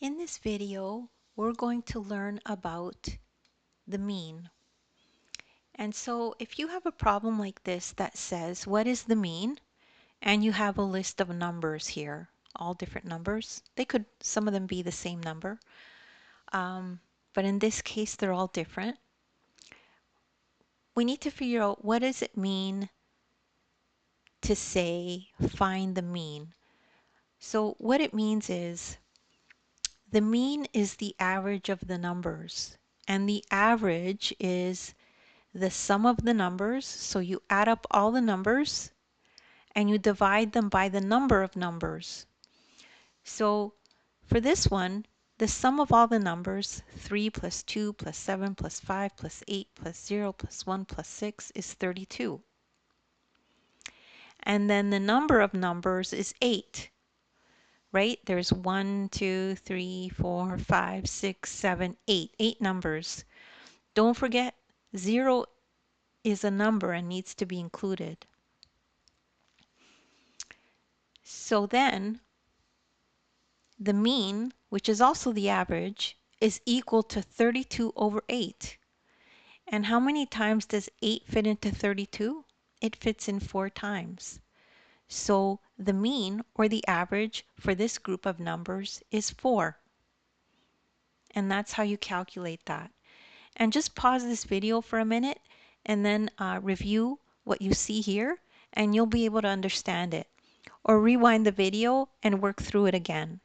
In this video, we're going to learn about the mean. And so if you have a problem like this that says, what is the mean? And you have a list of numbers here, all different numbers. Some of them be the same number. But in this case, they're all different. We need to figure out what does it mean to say, find the mean. So what it means is, the mean is the average of the numbers. And the average is the sum of the numbers. So you add up all the numbers and you divide them by the number of numbers. So for this one, the sum of all the numbers, 3 plus 2 plus 7 plus 5 plus 8 plus 0 plus 1 plus 6 is 32. And then the number of numbers is 8, right? There's 1, 2, 3, 4, 5, 6, 7, 8. 8 numbers. Don't forget, 0 is a number and needs to be included. So then, the mean, which is also the average, is equal to 32 over 8. And how many times does 8 fit into 32? It fits in 4 times. So the mean, or the average, for this group of numbers is 4. And that's how you calculate that. And just pause this video for a minute and then review what you see here, and you'll be able to understand it. Or rewind the video and work through it again.